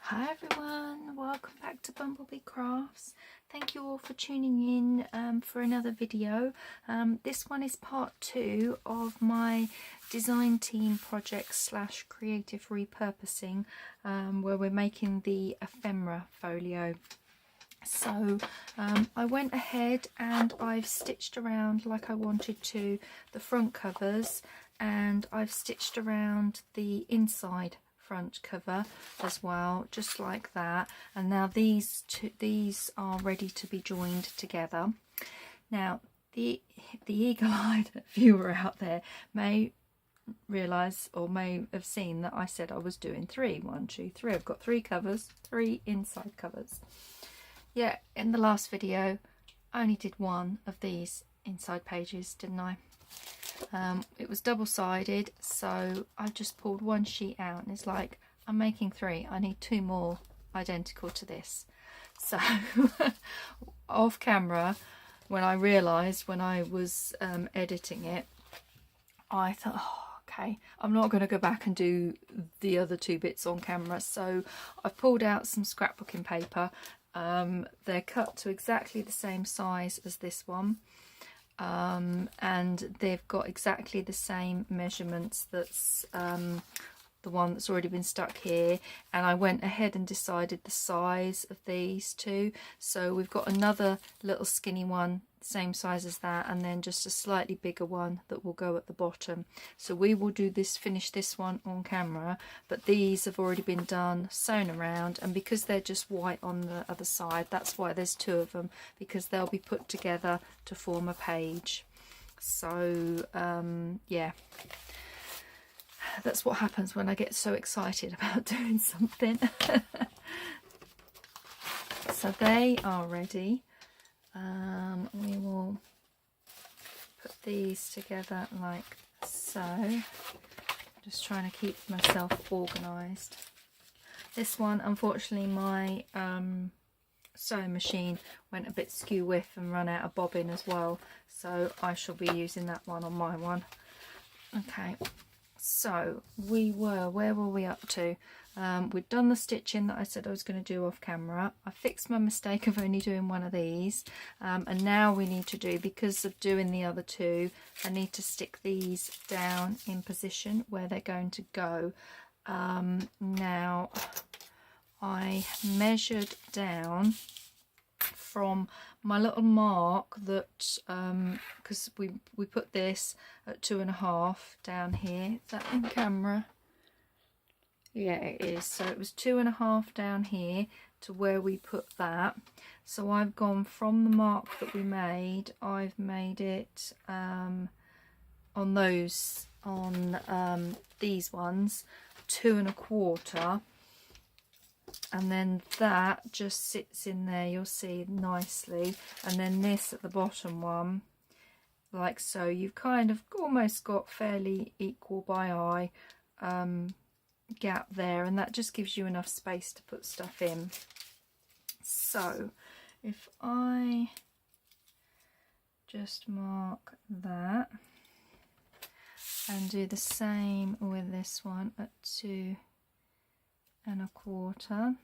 Hi everyone, welcome back to BumbleBeeCrafts. Thank you all for tuning in for another video. This one is part 2 of my design team project / creative repurposing where we're making the Ephemera Folio. So I went ahead and I've stitched around like I wanted to the front covers, and I've stitched around the inside front cover as well, just like that. And now these are ready to be joined together. Now the eagle-eyed viewer out there may realize or may have seen that I said I was doing 3. 1, 2, 3. I've got 3 covers, 3 inside covers. Yeah, in the last video I only did 1 of these inside pages, didn't I? It was double-sided, so I just pulled 1 sheet out and it's like, I'm making 3, I need 2 more identical to this. So off camera, when I realised when I was editing it, I thought, oh, okay, I'm not going to go back and do the other 2 bits on camera. So I've pulled out some scrapbooking paper. They're cut to exactly the same size as this one. And they've got exactly the same measurements that's the one that's already been stuck here, and I went ahead and decided the size of these 2. So we've got another little skinny one same size as that, and then just a slightly bigger one that will go at the bottom. So we will do this, finish this one on camera, but these have already been done, sewn around, and because they're just white on the other side, that's why there's 2 of them, because they'll be put together to form a page. So yeah, that's what happens when I get so excited about doing something. So they are ready. We will put these together like so. I'm just trying to keep myself organised. This one, unfortunately, my sewing machine went a bit skew whiff and run out of bobbin as well, so I shall be using that one on my one. Okay, so where were we up to? We'd done the stitching that I said I was going to do off camera. I fixed my mistake of only doing 1 of these, and now we need to do, because of doing the other 2, I need to stick these down in position where they're going to go. Now I measured down from my little mark that because we put this at 2.5 down here. Is that in camera? Yeah, it is. So it was 2.5 down here to where we put that. So I've gone from the mark that we made, I've made it on these ones 2.25, and then that just sits in there, you'll see, nicely, and then this at the bottom one like so. You've kind of almost got fairly equal by eye gap there, and that just gives you enough space to put stuff in. So if I just mark that and do the same with this one at 2.25,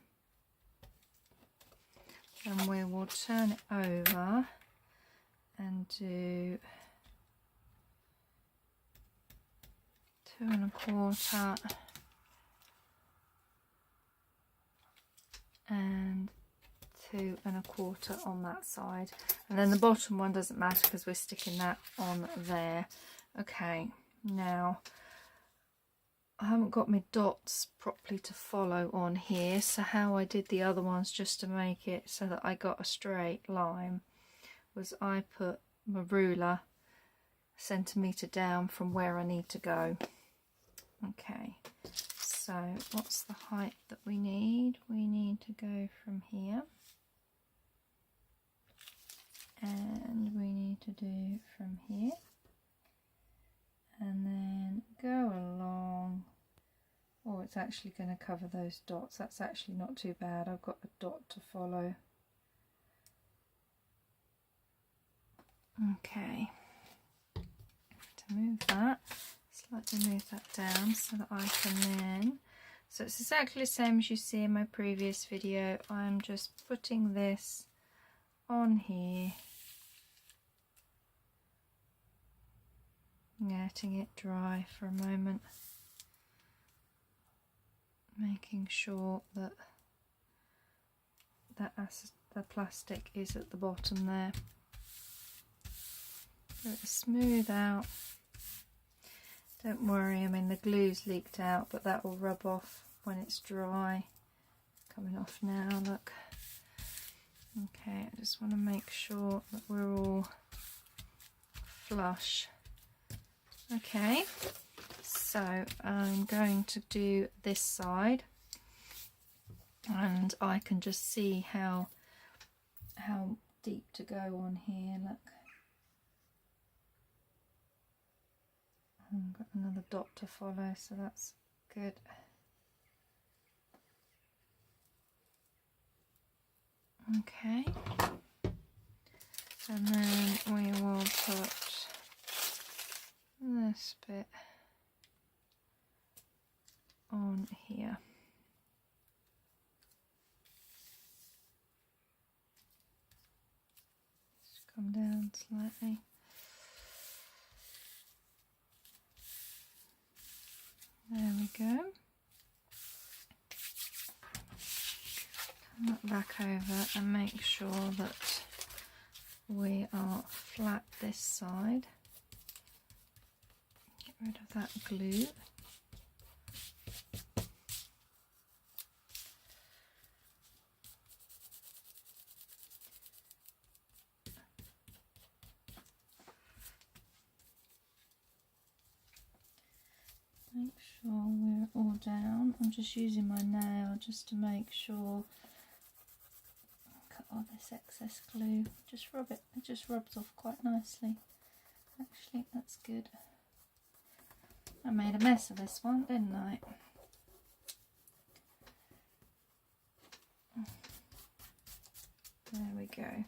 then we will turn it over and do 2.25 and 2.25 on that side, and then the bottom one doesn't matter because we're sticking that on there. Okay, now I haven't got my dots properly to follow on here, so how I did the other ones just to make it so that I got a straight line was I put my ruler a centimetre down from where I need to go. Okay, so what's the height that we need? We need to go from here, and we need to do from here, and then go along. Oh, it's actually going to cover those dots. That's actually not too bad. I've got a dot to follow. Okay, to move that, slightly move that down so that I can then So it's exactly the same as you see in my previous video. I'm just putting this on here, letting it dry for a moment, making sure that the plastic is at the bottom there. Let it smooth out. Don't worry, I mean the glue's leaked out, but that will rub off when it's dry. Coming off now, look. Okay, I just want to make sure that we're all flush. Okay, so I'm going to do this side, and I can just see how deep to go on here. Look, I've got another dot to follow, so that's good. Okay, and then we will put this bit on here. Just come down slightly. There we go. Come that back over and make sure that we are flat this side. Get rid of that glue. Make sure we're all down. I'm just using my nail just to make sure. Cut all this excess glue. Just rub it. It just rubs off quite nicely. Actually, that's good. I made a mess of this one, didn't I? There we go.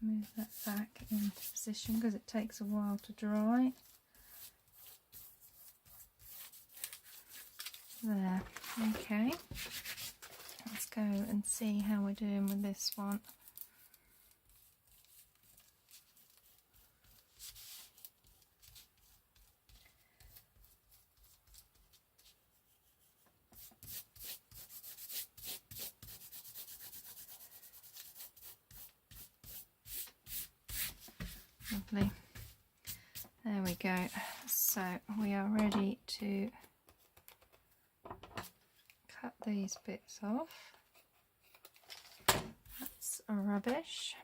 Move that back into position because it takes a while to dry. There, okay. Let's go and see how we're doing with this one. Lovely. There we go. So we are ready to cut these bits off. That's rubbish.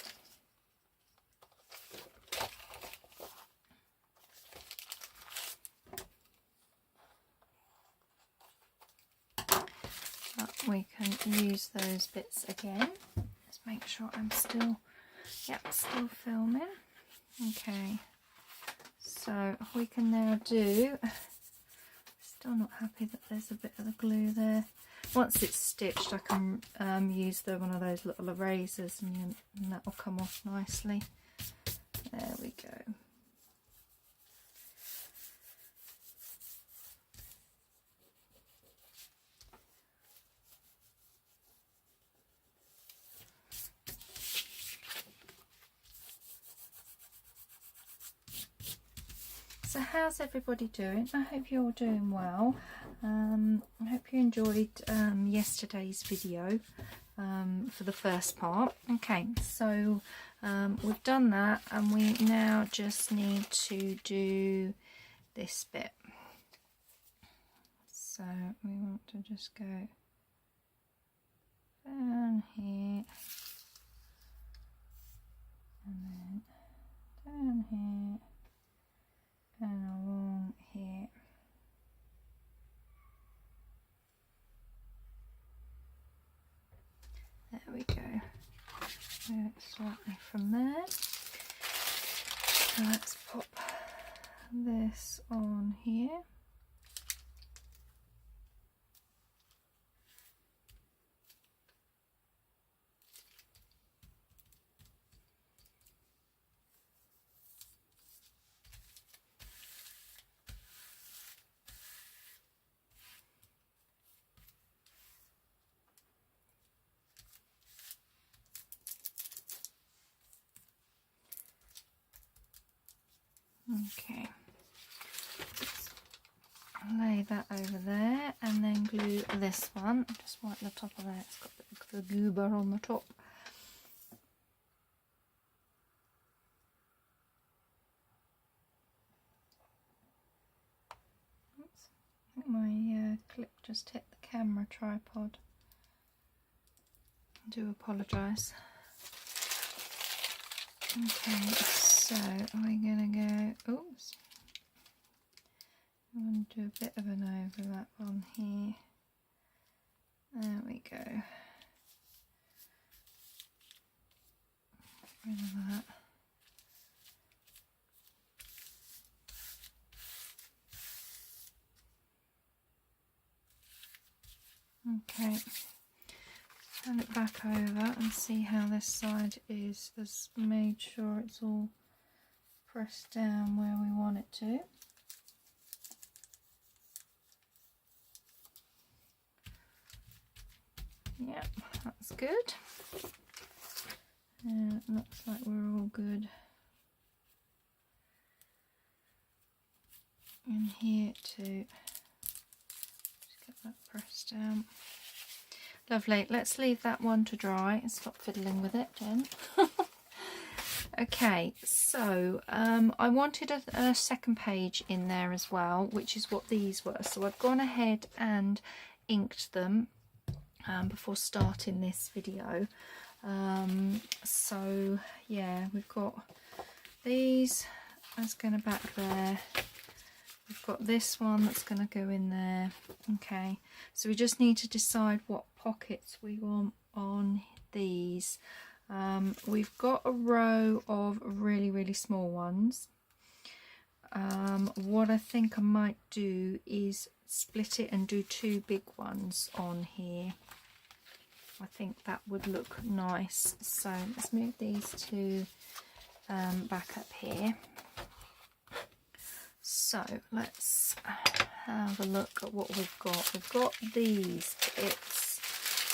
But we can use those bits again. Let's make sure I'm still, still filming. Okay, so we can now do, still not happy that there's a bit of the glue there. Once it's stitched, I can use one of those little erasers, and that will come off nicely. There we go. So how's everybody doing? I hope you're all doing well. I hope you enjoyed yesterday's video for the first part. Okay, so we've done that, and we now just need to do this bit. So we want to just go down here, and then down here, and along here. There we go. Move it slightly from there. So let's pop this on here. Okay, lay that over there and then glue this one. Just wipe the top of that, it's got the goober on the top. Oops, I think my clip just hit the camera tripod. I do apologise. Okay, so we're going to go, oops, I'm going to do a bit of an overlap on here. There we go. Get rid of that. Okay, turn it back over and see how this side is. Just made sure it's all pressed down where we want it to. Yep, that's good. And it looks like we're all good in here too. Just get that pressed down. Lovely. Let's leave that one to dry and stop fiddling with it, Jen. Okay, so I wanted a second page in there as well, which is what these were. So I've gone ahead and inked them before starting this video. So yeah, we've got these that's going to back there. We've got this one that's going to go in there. Okay, so we just need to decide what pockets we want on these. We've got a row of really small ones. What I think I might do is split it and do two big ones on here. I think that would look nice. So let's move these two back up here. So let's have a look at what we've got. We've got these bits,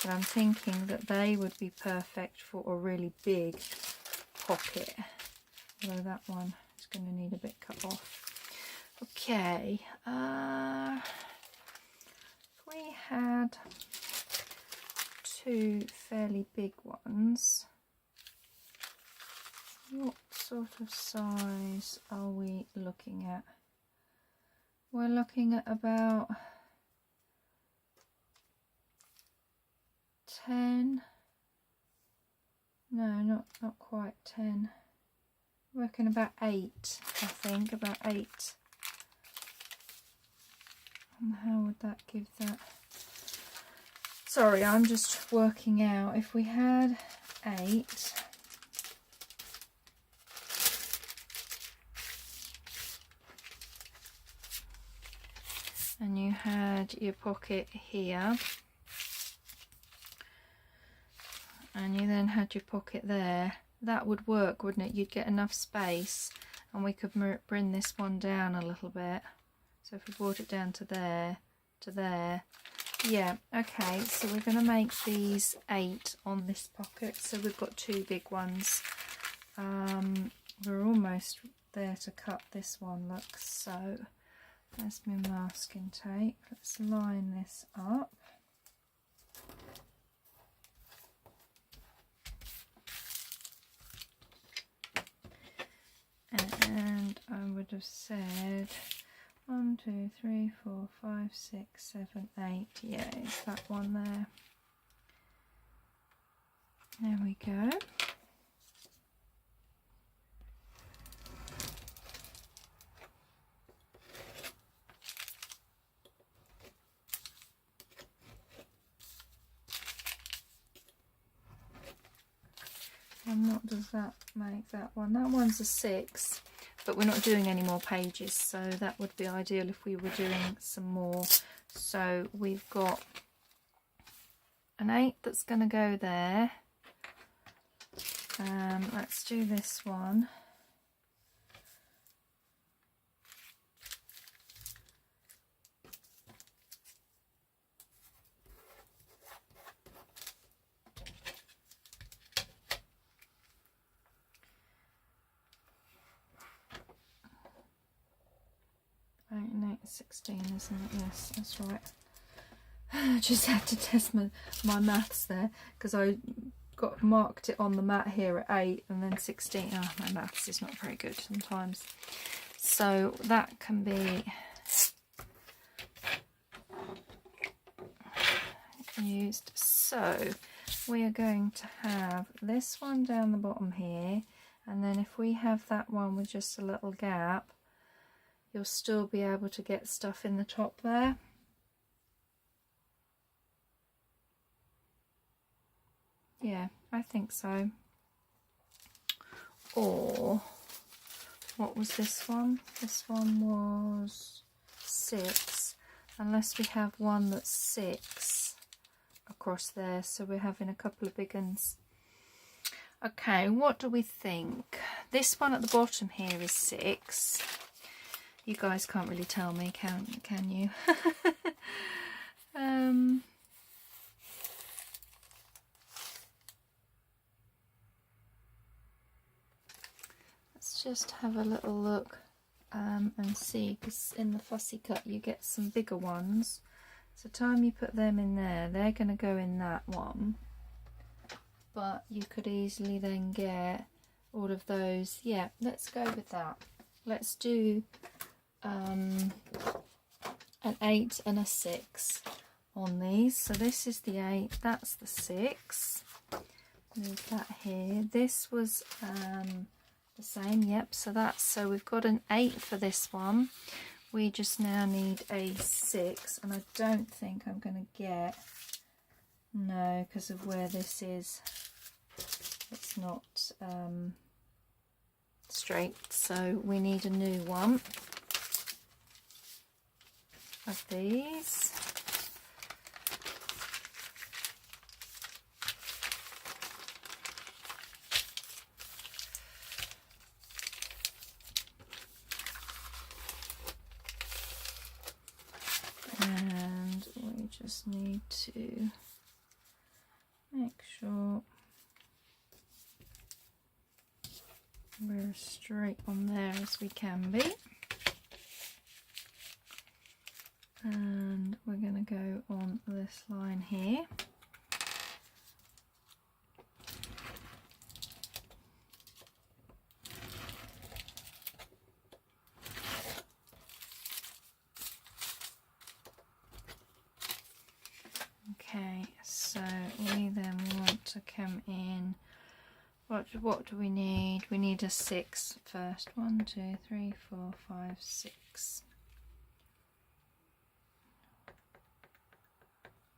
but I'm thinking that they would be perfect for a really big pocket. Although that one is going to need a bit cut off. Okay, if we had two fairly big ones, what sort of size are we looking at? We're looking at about 10. No, not quite 10. I reckon about 8, I think, about 8. And how would that give that? Sorry, I'm just working out. If we had 8, and you had your pocket here, and you then had your pocket there, that would work, wouldn't it? You'd get enough space, and we could bring this one down a little bit. So if we brought it down to there, yeah, okay, so we're going to make these 8 on this pocket, so we've got two big ones. We're almost there to cut this one, look, so there's my masking tape. Let's line this up. And I would have said 1, 2, 3, 4, 5, 6, 7, 8. Yeah, it's that one there. There we go. And what does that make that one? That one's a 6, but we're not doing any more pages, so that would be ideal if we were doing some more. So we've got an 8 that's going to go there. Let's do this one. 8 and 8 is 16, isn't it? Yes, that's right. I just had to test my maths there, because I marked it on the mat here at 8 and then 16. Oh, my maths is not very good sometimes. So that can be used. So we are going to have this one down the bottom here, and then if we have that one with just a little gap, you'll still be able to get stuff in the top there. Yeah, I think so. Or what was this one? This one was 6, unless we have one that's 6 across there, so we're having a couple of big ones. Okay, what do we think? This one at the bottom here is 6. You guys can't really tell me, can you? Let's just have a little look and see, because in the fussy cut you get some bigger ones. So time you put them in there, they're going to go in that one. But you could easily then get all of those. Yeah, let's go with that. Let's do an 8 and a 6 on these. So this is the 8, that's the 6. Move that here. This was the same, yep. So we've got an 8 for this one. We just now need a 6, and I don't think I'm going to get, no, because of where this is, it's not straight, so we need a new one of these. And we just need to make sure we're as straight on there as we can be. And we're going to go on this line here. Okay, so we then want to come in, what do we need? We need a 6 first. 1, 2, 3, 4, 5, 6.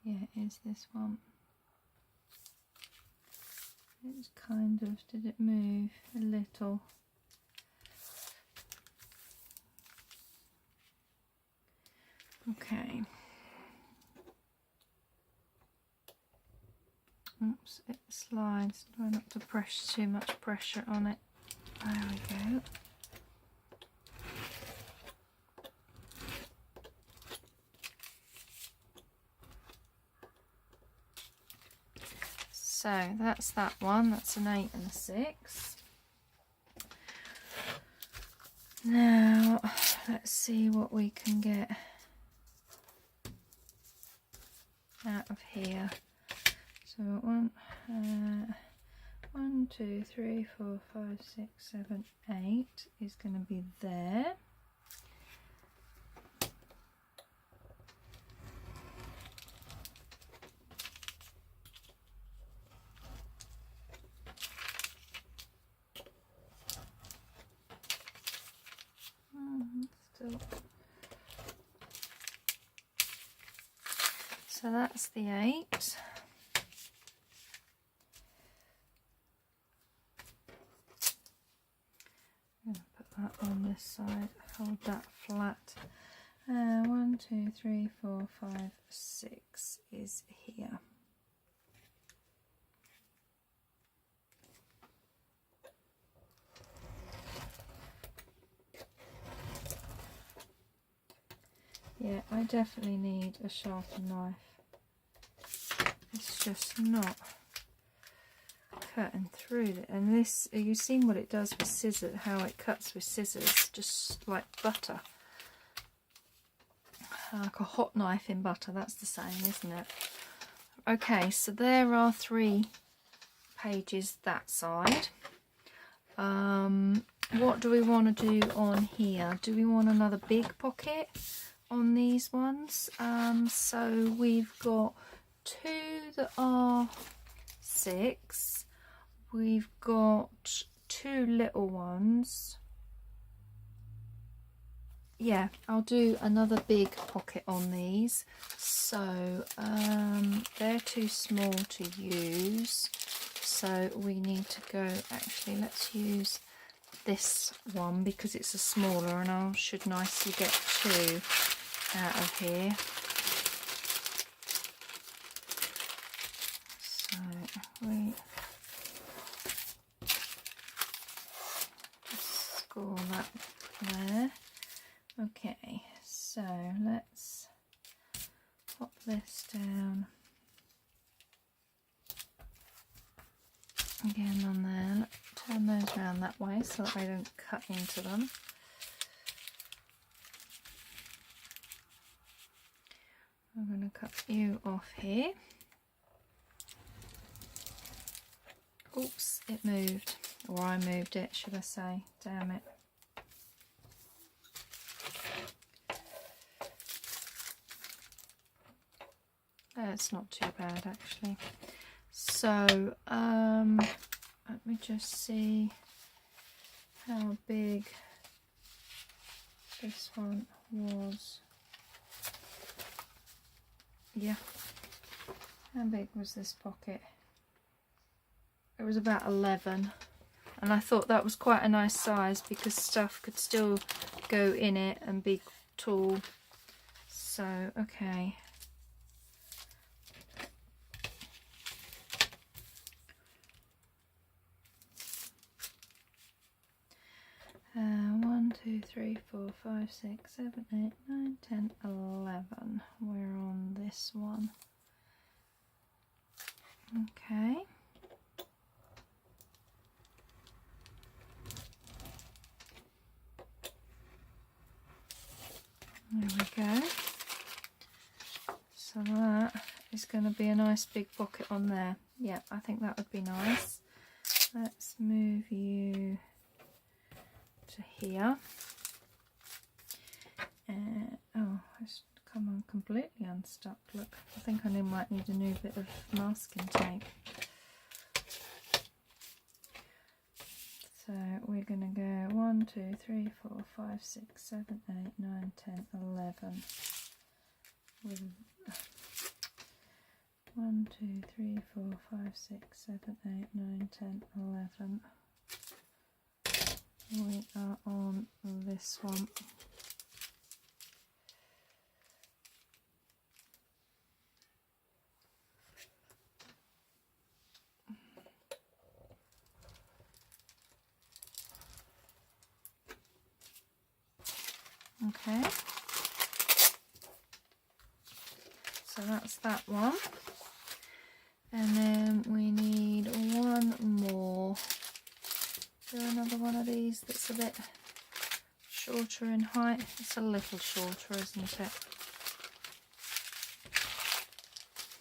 Yeah, it is this one. It's kind of, did it move a little? Okay. Oops, it slides. Try not to press too much pressure on it. There we go. So that's that one. That's an 8 and a 6. Now let's see what we can get out of here. So 1, 2, 3, 4, 5, 6, 7, 8 is going to be there. Still. So that's the 8. I'm going to put that on this side, hold that flat. 1, 2, 3, 4, 5, 6 is here. Yeah, I definitely need a sharper knife. It's just not cutting through it. And this, you've seen what it does with scissors, how it cuts with scissors, just like butter. like a hot knife in butter. That's the same, isn't it? Okay, so there are 3 pages that side. What do we want to do on here? Do we want another big pocket on these ones? So we've got 2 that are 6. We've got 2 little ones. Yeah, I'll do another big pocket on these. So they're too small to use. So we need to go, actually let's use this one because it's a smaller, and I should nicely get 2 out of here. So we just score that there. Okay, so let's pop this down again on there. Turn those around that way so that I don't cut into them. I'm going to cut you off here. Oops, it moved, or I moved it, should I say. Damn it. It's not too bad actually. So let me just see how big this one was. Yeah, how big was this pocket? It was about 11, and I thought that was quite a nice size because stuff could still go in it and be tall. So okay. 1, 2, 3, 4, 5, 6, 7, 8, 9, 10, 11. We're on this one. Okay. There we go. So that is going to be a nice big pocket on there. Yeah, I think that would be nice. Let's move you to here. Oh, it's come on completely unstuck. Look, I think I might need a new bit of masking tape. So we're going to go 1, 2, 3, 4, 5, 6, 7, 8, 9, 10, 11. With 1, 2, 3, 4, 5, 6, 7, 8, 9, 10, 11. We are on this one. Okay, so that's that one, and then we need one more. Is there another one of these that's a bit shorter in height? It's a little shorter, isn't it?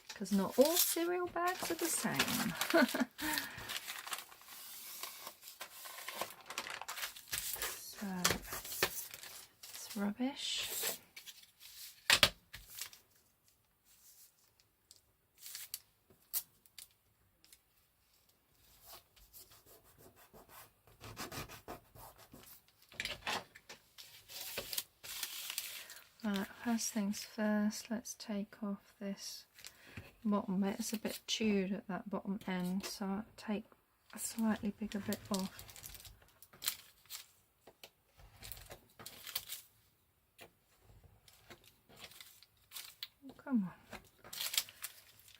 Because not all cereal bags are the same. So it's rubbish. Right, first things first, let's take off this bottom bit. It's a bit chewed at that bottom end, so I'll take a slightly bigger bit off. Oh, come on.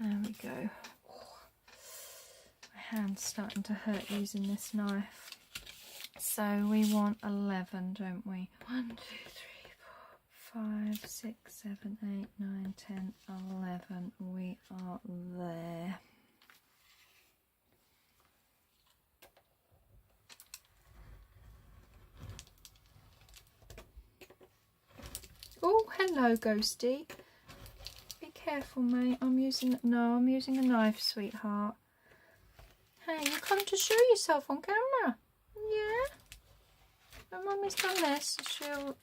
There we go. My hand's starting to hurt using this knife. So we want 11, don't we? 1, 2, 3, 4, 5, 6, 7, 8, 9, 10, 11. We are there. Oh, hello, Ghosty. Be careful, mate. I'm using a knife, sweetheart. Hey, you come to show yourself on camera. Yeah. When Mummy's done this, she'll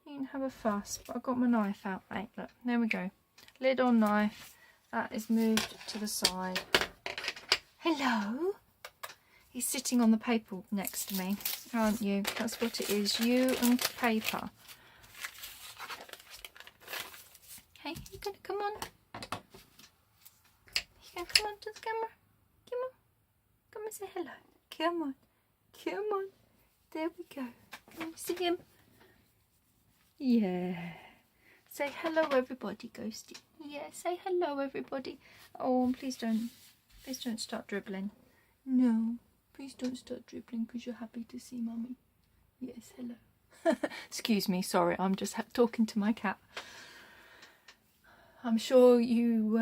you can have a fuss. But I've got my knife out, mate. Look, there we go. Lid on knife. That is moved to the side. Hello. He's sitting on the paper next to me, aren't you? That's what it is. You and paper. Hey, you gonna come on? You gonna come on to the camera? Come on. Come and say hello. Come on. Come on. There we go. Can you see him? Yeah. Say hello, everybody, Ghosty. Yeah, say hello, everybody. Oh, and please don't start dribbling. No, please don't start dribbling because you're happy to see Mummy. Yes, hello. Excuse me, sorry, I'm just talking to my cat. I'm sure you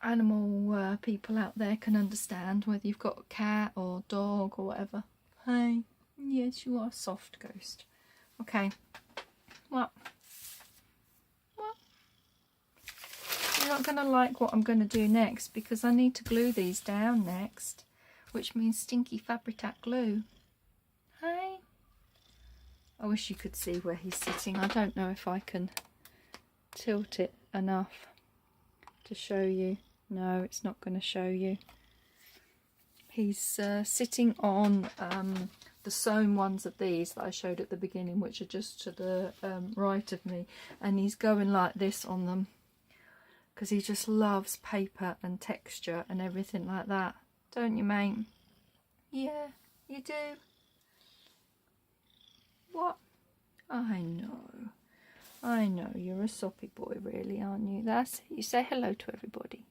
animal people out there can understand whether you've got a cat or dog or whatever. Hey, yes, you are a soft ghost. Okay. What? You're not going to like what I'm going to do next because I need to glue these down next, which means stinky Fabri-Tac glue. Hey. I wish you could see where he's sitting. I don't know if I can tilt it enough to show you. No, it's not going to show you. He's sitting on the sewn ones of these that I showed at the beginning, which are just to the right of me, and he's going like this on them because he just loves paper and texture and everything like that, don't you, mate? Yeah, you do. What? I know you're a soppy boy, really, aren't you? That's it. You say hello to everybody.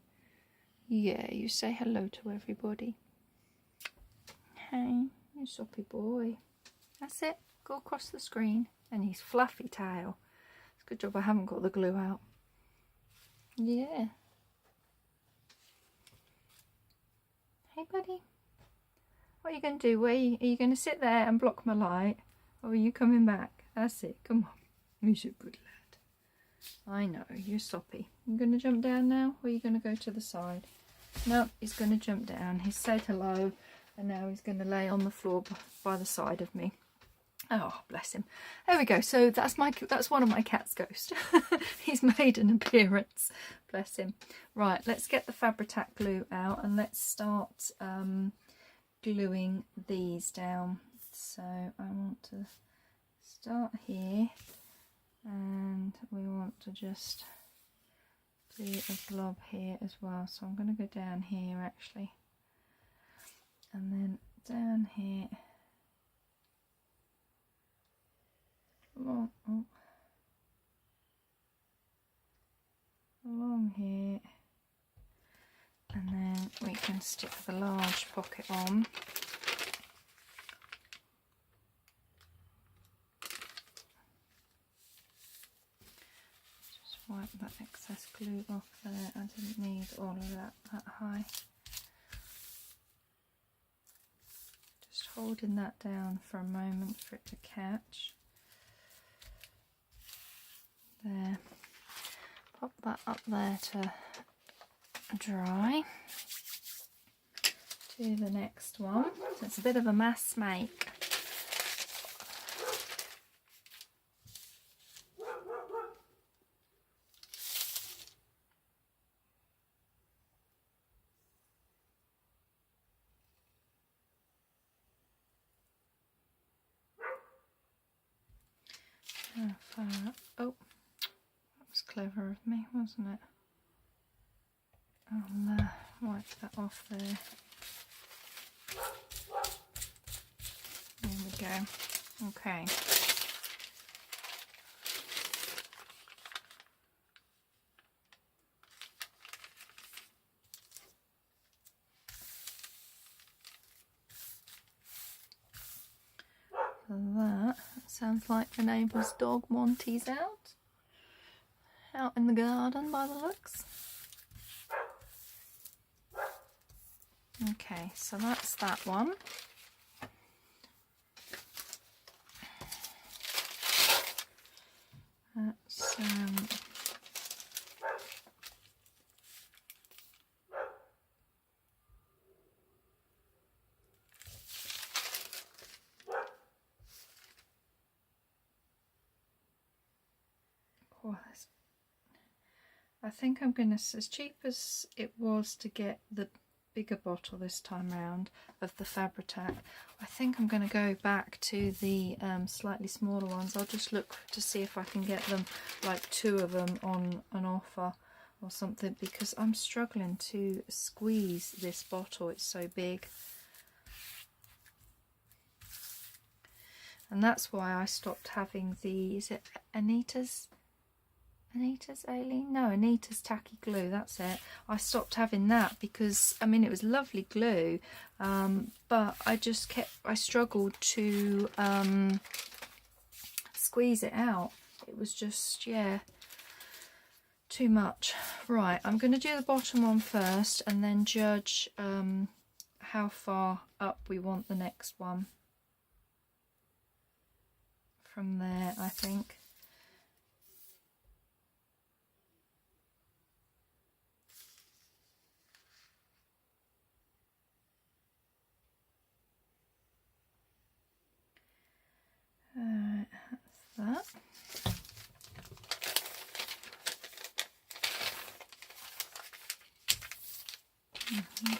Yeah, you say hello to everybody. Hey, you soppy boy. That's it. Go across the screen. And his fluffy tail. It's a good job I haven't got the glue out. Yeah. Hey, buddy. What are you going to do? Are you going to sit there and block my light? Or are you coming back? That's it. Come on. He's a good lad. I know. You're soppy. You going to jump down now? Or are you going to go to the side? No, he's going to jump down. He's said hello. And now he's going to lay on the floor by the side of me. Oh, bless him. There we go. So that's one of my cat's ghosts. He's made an appearance. Bless him. Right, let's get the Fabri-Tac glue out and let's start gluing these down. So I want to start here and we want to just do a blob here as well. So I'm going to go down here actually. And then down here, along here, and then we can stick the large pocket on. Just wipe that excess glue off there. I didn't need all of that high. Holding that down for a moment for it to catch. There. Pop that up there to dry. Do the next one. So it's a bit of a mess, mate. Oh, that was clever of me, wasn't it? I'll wipe that off there. There we go. Okay. That sounds like the neighbour's dog Monty's out in the garden by the looks. Okay, so that's that one. That's oh, I think I'm gonna, as cheap as it was to get the bigger bottle this time round of the Fabri-Tac, I think I'm going to go back to the slightly smaller ones. I'll just look to see if I can get them, like 2 of them on an offer or something, because I'm struggling to squeeze this bottle, it's so big. And that's why I stopped having the, is it Anita's Aileen? No, Anita's tacky glue, that's it. I stopped having that because, I mean, it was lovely glue, but I struggled to squeeze it out. It was just, yeah, too much. Right, I'm going to do the bottom one first and then judge how far up we want the next one. From there, I think. That's that.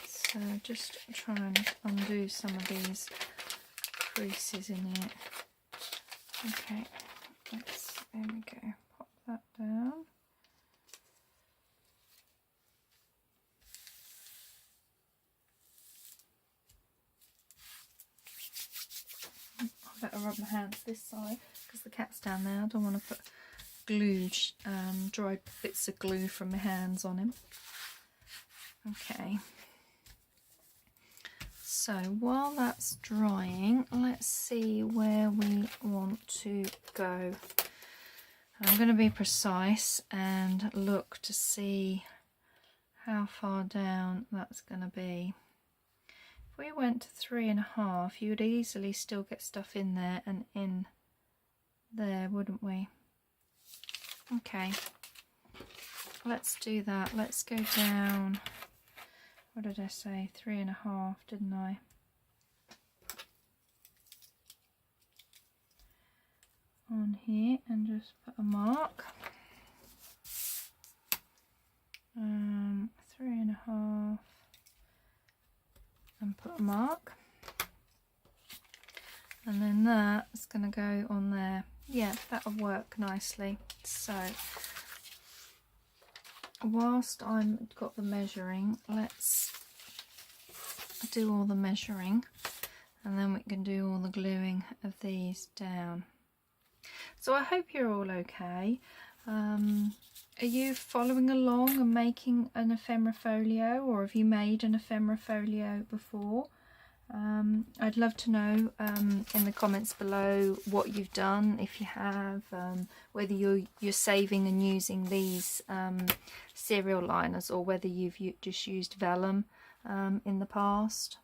So just try and undo some of these creases in it. Okay, there we go. Pop that down. I better rub my hands this side because the cat's down there. I don't want to put glue, dried bits of glue from my hands on him. Okay. So while that's drying, let's see where we want to go. I'm going to be precise and look to see how far down that's going to be. If we went to 3.5, you would easily still get stuff in there and in there, wouldn't we? Okay, let's do that. Let's go down. What did I say? 3.5, didn't I? On here and just put a mark. 3.5 and put a mark. And then that's going to go on there. Yeah, that'll work nicely. So whilst I've got the measuring, let's do all the measuring and then we can do all the gluing of these down. So I hope you're all okay. Are you following along and making an ephemera folio, or have you made an ephemera folio before? I'd love to know in the comments below what you've done, if you have, whether you're saving and using these serial liners or whether you've just used vellum in the past.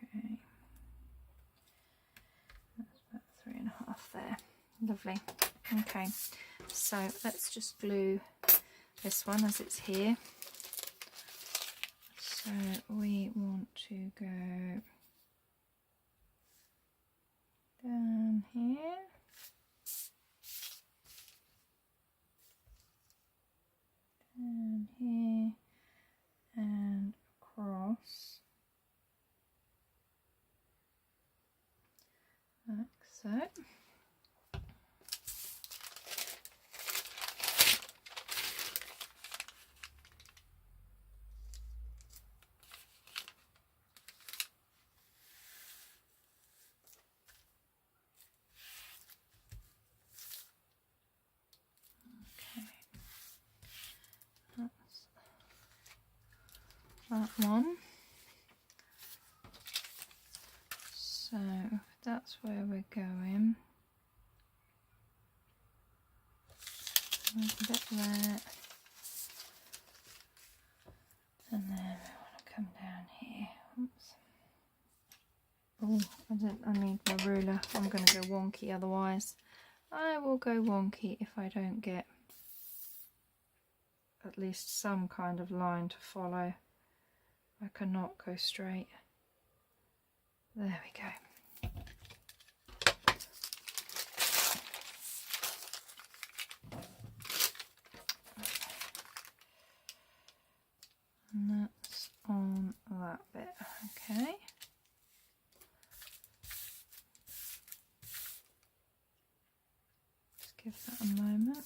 Okay, that's about 3.5 there. Lovely. Okay, so let's just glue this one as it's here. So we want to go down here, down here and across like so. That one. So if that's where we're going, there's a bit there, and then we want to come down here. Oops. Oh, I need my ruler. I'm going to go wonky, otherwise I will go wonky if I don't get at least some kind of line to follow. I cannot go straight. There we go. And that's on that bit. Okay. Just give that a moment.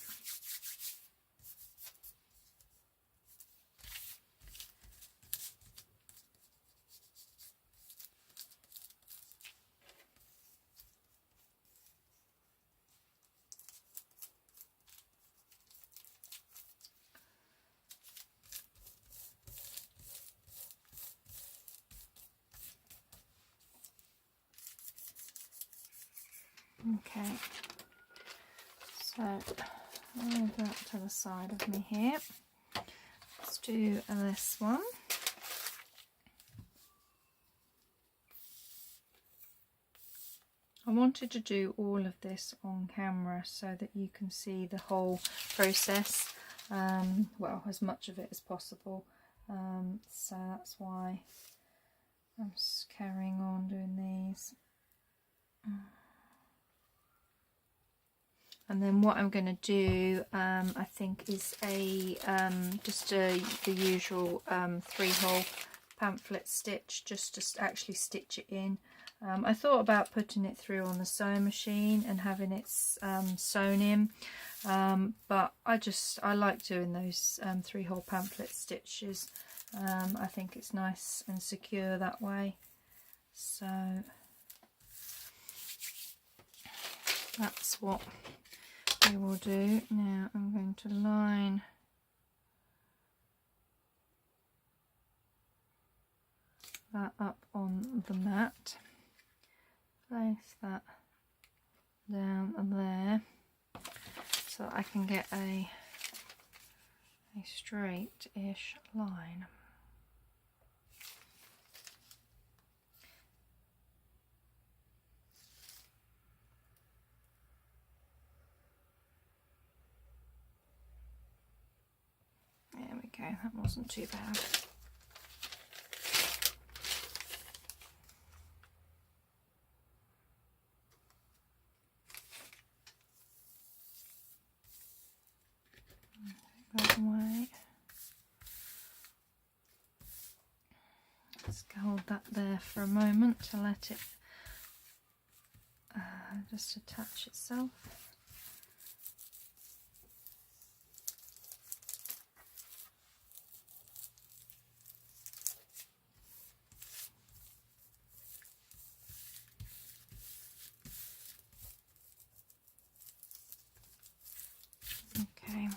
Okay, so I'll move that to the side of me here. Let's do this one. I wanted to do all of this on camera so that you can see the whole process, well, as much of it as possible. So that's why I'm just carrying on doing these. And then what I'm going to do, I think, is the usual 3-hole pamphlet stitch, just to actually stitch it in. I thought about putting it through on the sewing machine and having it sewn in, but I like doing those 3-hole pamphlet stitches. I think it's nice and secure that way. So that's what we will do. Now I'm going to line that up on the mat, place that down there so that I can get a straight-ish line. There we go, that wasn't too bad. That way. Let's hold that there for a moment to let it just attach itself. Okay,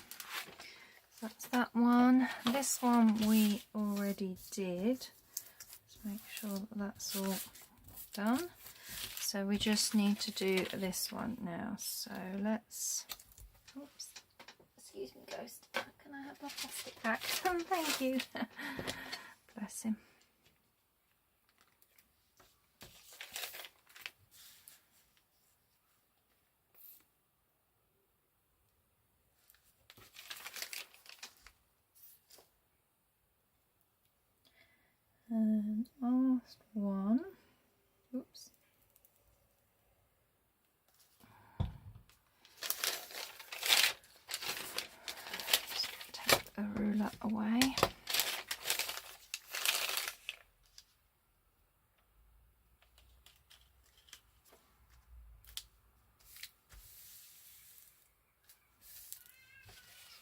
so that's that one. This one we already did. Let's make sure that that's all done. So we just need to do this one now. So let's, oops, excuse me, ghost. Can I have my plastic back? Thank you. Bless him. And last one. Oops. Just take the ruler away.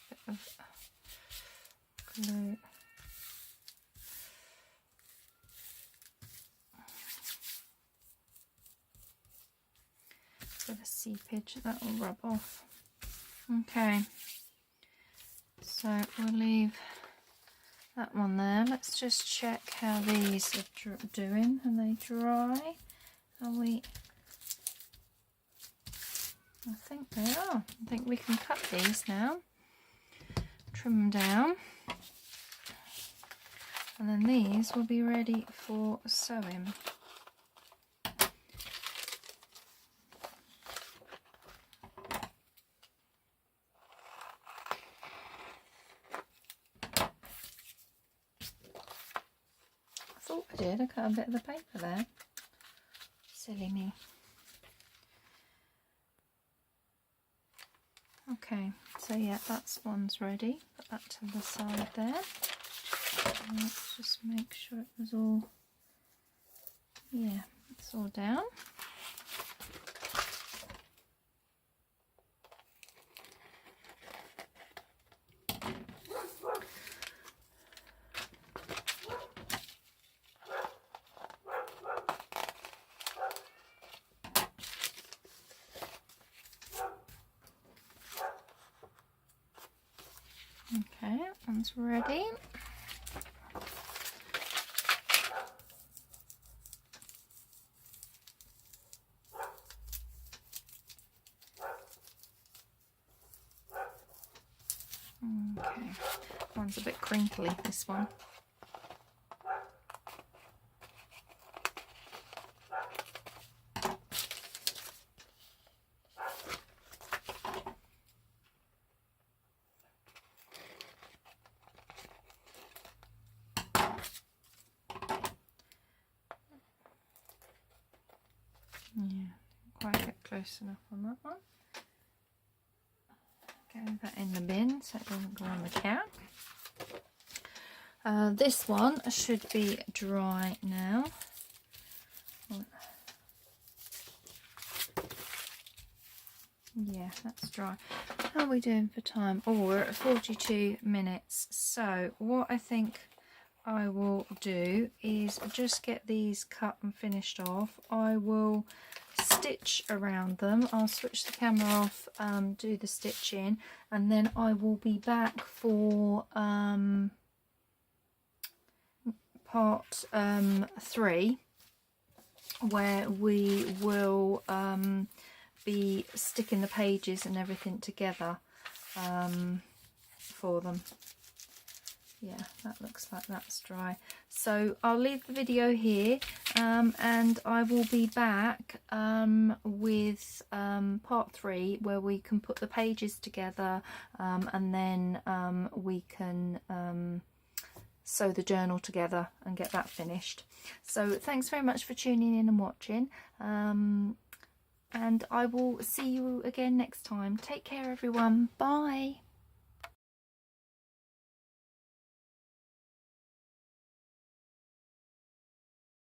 A bit of glue. Bit of seepage, that will rub off. Okay, so we'll leave that one there. Let's just check how these are doing. Are they dry? Are we? I think they are. I think we can cut these now. Trim them down. And then these will be ready for sewing. I did. I cut a bit of the paper there. Silly me. Okay, so yeah, that's one's ready. Put that to the side there. And let's just make sure it was all, yeah, it's all down. Okay, that one's ready. Okay, one's a bit crinkly, this one. Yeah, quite get close enough on that one. Go that in the bin so it doesn't go on the cap. This one should be dry now. Yeah, that's dry. How are we doing for time? Oh, we're at 42 minutes. So what I think I will do is just get these cut and finished off. I will stitch around them. I'll switch the camera off, do the stitching, and then I will be back for part 3, where we will be sticking the pages and everything together for them. Yeah, that looks like that's dry. So I'll leave the video here, and I will be back with part 3, where we can put the pages together, and then we can sew the journal together and get that finished. So thanks very much for tuning in and watching, and I will see you again next time. Take care, everyone. Bye.